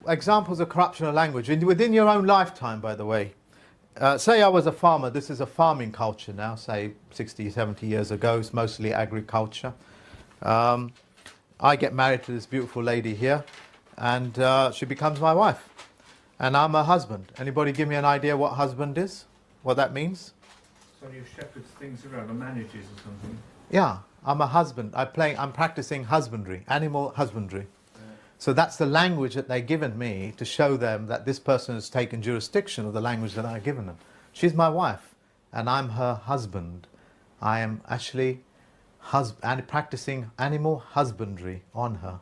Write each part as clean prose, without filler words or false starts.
examples of corruption of language within your own lifetime, by the way. Say I was a farmer. This is a farming culture now, say 60, 70 years ago. It's mostly agriculture. I get married to this beautiful lady here, and she becomes my wife. And I'm her husband. Anybody give me an idea what husband is? What that means? So you shepherd things around, or manages or something? Yeah, I'm a husband. I'm practicing husbandry, animal husbandry. So that's the language that they've given me to show them that this person has taken jurisdiction of the language that I've given them. She's my wife, and I'm her husband. I am actually practicing animal husbandry on her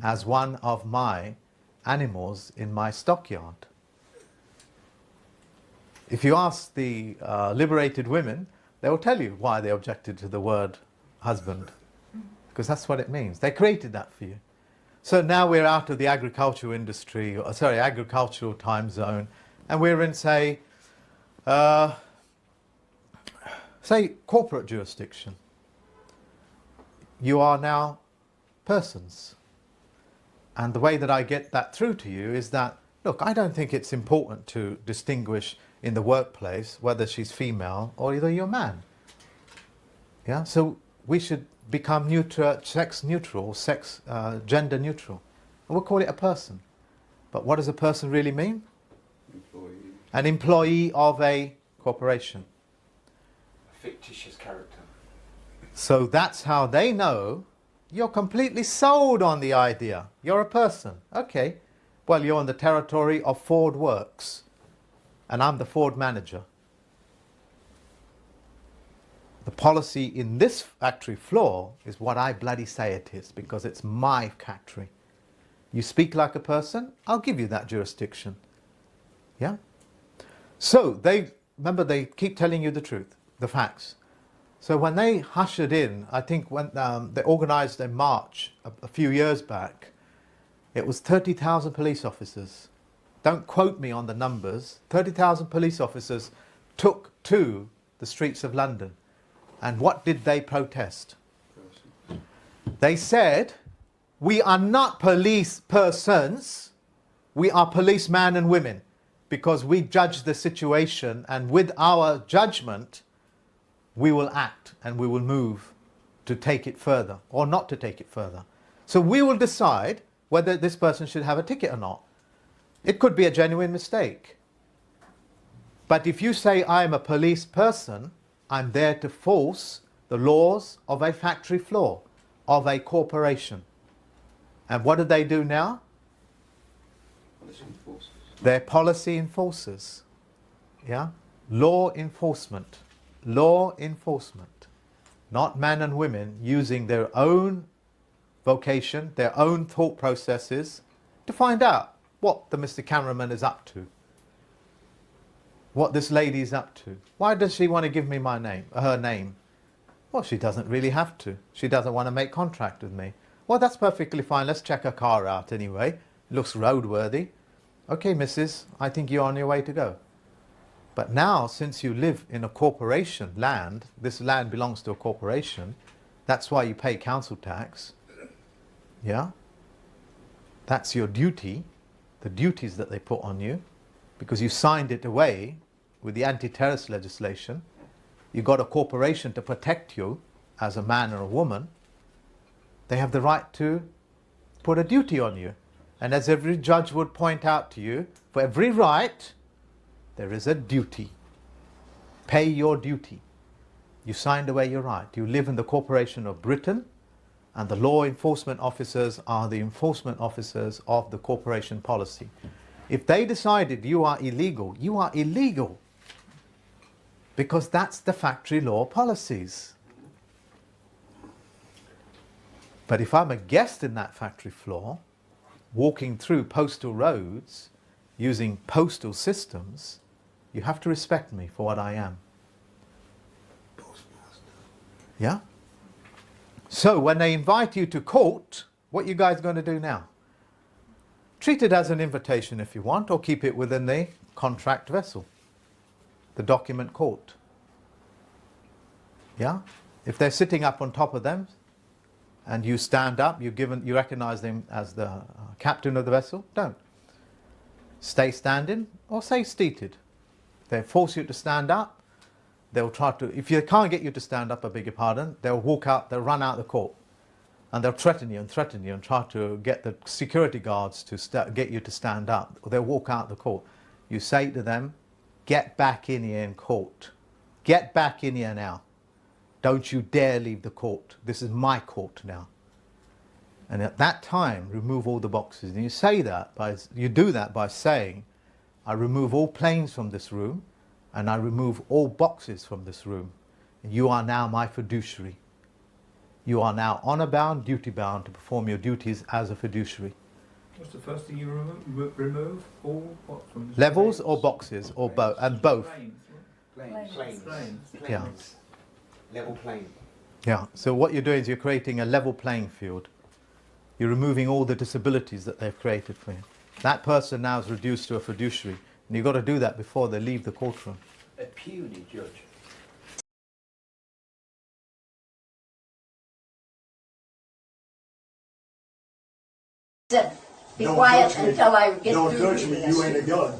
as one of my animals in my stockyard. If you ask the liberated women, they will tell you why they objected to the word husband, because that's what it means. They created that for you. So now we're out of the agricultural industry, agricultural time zone, and we're in, say corporate jurisdiction. You are now persons. And the way that I get that through to you is that, look, I don't think it's important to distinguish in the workplace whether she's female or either you're a man. Yeah, so we should become neutral, sex neutral, gender neutral. And we'll call it a person. But what does a person really mean? Employee. An employee of a corporation. A fictitious character. So that's how they know you're completely sold on the idea. You're a person. Okay. Well, you're on the territory of Ford Works. And I'm the Ford manager. The policy in this factory floor is what I bloody say it is, because it's my factory. You speak like a person, I'll give you that jurisdiction. Yeah? So remember, they keep telling you the truth, the facts. So when they ushered in, I think when they organized a march a few years back, it was 30,000 police officers. Don't quote me on the numbers. 30,000 police officers took to the streets of London. And what did they protest? They said, we are not police persons, we are policemen and women, because we judge the situation, and with our judgment, we will act and we will move to take it further or not to take it further. So we will decide whether this person should have a ticket or not. It could be a genuine mistake. But if you say I am a police person, I'm there to force the laws of a factory floor, of a corporation. And what do they do now? Policy enforcers. They're policy enforcers. Yeah? Law enforcement. Law enforcement. Not men and women using their own vocation, their own thought processes to find out what the Mr. Cameraman is up to. What this lady is up to. Why does she want to give me her name? Well, she doesn't really have to. She doesn't want to make contact with me. Well, that's perfectly fine. Let's check her car out anyway. Looks roadworthy. Okay, missus, I think you're on your way to go. But now, since you live in a corporation land, this land belongs to a corporation, that's why you pay council tax. Yeah? That's your duty, the duties that they put on you, because you signed it away with the anti-terrorist legislation. You got a corporation to protect you as a man or a woman. They have the right to put a duty on you. And as every judge would point out to you, for every right, there is a duty. Pay your duty. You signed away your right. You live in the corporation of Britain, and the law enforcement officers are the enforcement officers of the corporation policy. If they decided you are illegal, you are illegal. Because that's the factory law policies. But if I'm a guest in that factory floor, walking through postal roads, using postal systems, you have to respect me for what I am. Postmaster. Yeah? So when they invite you to court, what you guys going to do now? Treat it as an invitation if you want, or keep it within the contract vessel, the document court. Yeah? If they're sitting up on top of them, and you stand up, you recognize them as the captain of the vessel, don't. Stay standing or stay seated. They force you to stand up. They'll try to, if they can't get you to stand up, I beg your pardon, they'll walk out, they'll run out the court. And they'll threaten you and try to get the security guards to get you to stand up. Or they'll walk out the court. You say to them, get back in here in court. Get back in here now. Don't you dare leave the court. This is my court now. And at that time, remove all the boxes. And you say that you do that by saying, I remove all planes from this room, and I remove all boxes from this room. And you are now my fiduciary. You are now honor-bound, duty-bound to perform your duties as a fiduciary. What's the first thing you remove? All what from the Levels planes? or boxes or both, and both. Planes. Planes. Yeah. Level plane. Yeah. So what you're doing is you're creating a level playing field. You're removing all the disabilities that they've created for you. That person now is reduced to a fiduciary, and you've got to do that before they leave the courtroom. A puny judge. Be quiet until I get Don't through touch me, reading you this. ain't a gun.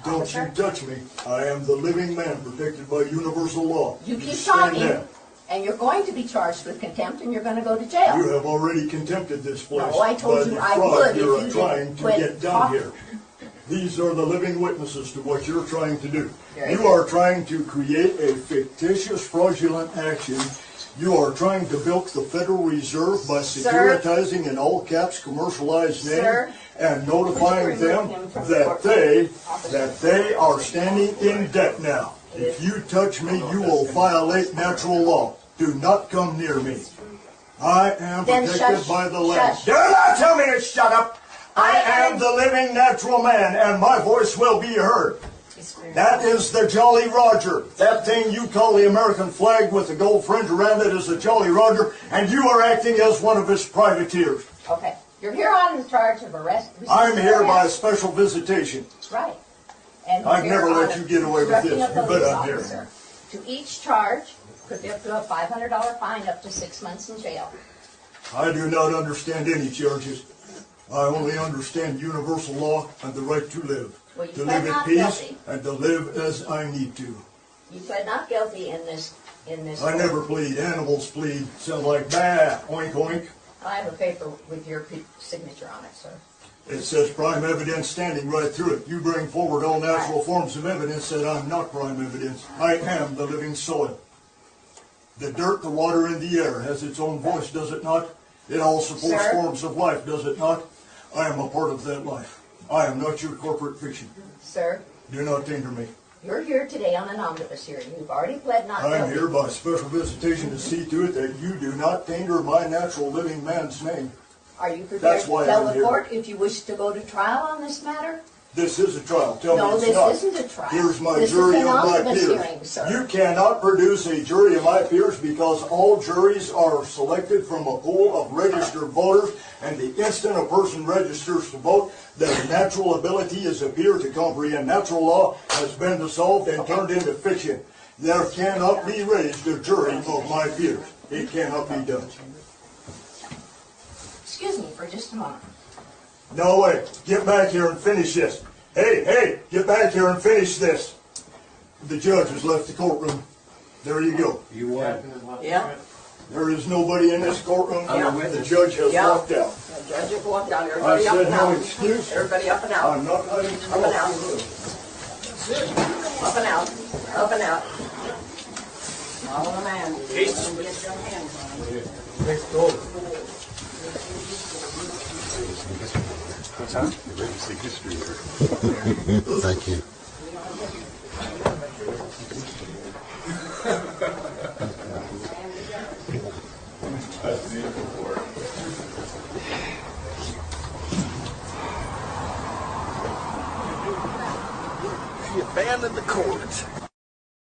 Don't Officer? you touch me. I am the living man protected by universal law. You keep stand talking, down. and you're going to be charged with contempt, and you're going to go to jail. You have already contempted this place. No, I told by you the I fraud would if you are you trying didn't to quit get done talking. here. These are the living witnesses to what you're trying to do. Very You good. are trying to create a fictitious fraudulent action. You are trying to bilk the Federal Reserve by Sir. securitizing in all caps commercialized name Sir. and notifying Would you them remove him from the that they are standing in debt now. If you touch me, you will violate natural law. Do not come near me. I am Then protected shush, by the land. shush. Do not tell me to shut up. I am the living natural man, and my voice will be heard. That is the Jolly Roger. That thing you call the American flag with the gold fringe around it is the Jolly Roger, and you are acting as one of his privateers. Okay, you're here on charge of arrest. I'm here by arrest. special visitation. Right. And I've you're never on let you get away with obstructing this. of You bet police I'm here. officer. To each charge could be up to a $500 fine, up to 6 months in jail. I do not understand any charges. I only understand universal law and the right to live. Well, you To pled live at not peace guilty. and to live as I need to. You pled not guilty in this. I never plead. Animals plead. Sound like bah, oink oink. I have a paper with your signature on it, sir. It says prime evidence standing right through it. You bring forward all natural forms of evidence that I'm not prime evidence. I am the living soil. The dirt, the water, and the air has its own voice, does it not? It all supports Sir? forms of life, does it not? I am a part of that life. I am not your corporate fiction. Sir, Do not hinder me. you're here today on an omnibus hearing. You've already pled not guilty. I'm here by special visitation to see to it that you do not tainter my natural living man's name. Are you prepared That's to why tell I'm the here. court if you wish to go to trial on this matter? This is a trial. Tell No, me it's this not. isn't a trial. Here's my This is jury an of my omnibus peers. hearing, sir. You cannot produce a jury of my peers because all juries are selected from a pool of registered voters, and the instant a person registers to vote, their natural ability as a peer to comprehend natural law has been dissolved and turned into fiction. There cannot be raised a jury of my peers. It cannot be done. Excuse me for just a moment. No way. Get back here and finish this. Hey, get back here and finish this. The judge has left the courtroom. There you go. You won. Yeah. There is nobody in this courtroom. Yeah. The judge has Yeah. walked out. The judge has walked out. I Everybody up said and no out. excuse. Everybody up and out. I'm not letting you Up and out. go. Up and out. Up and out. Follow the man. Thank you. He abandoned the court.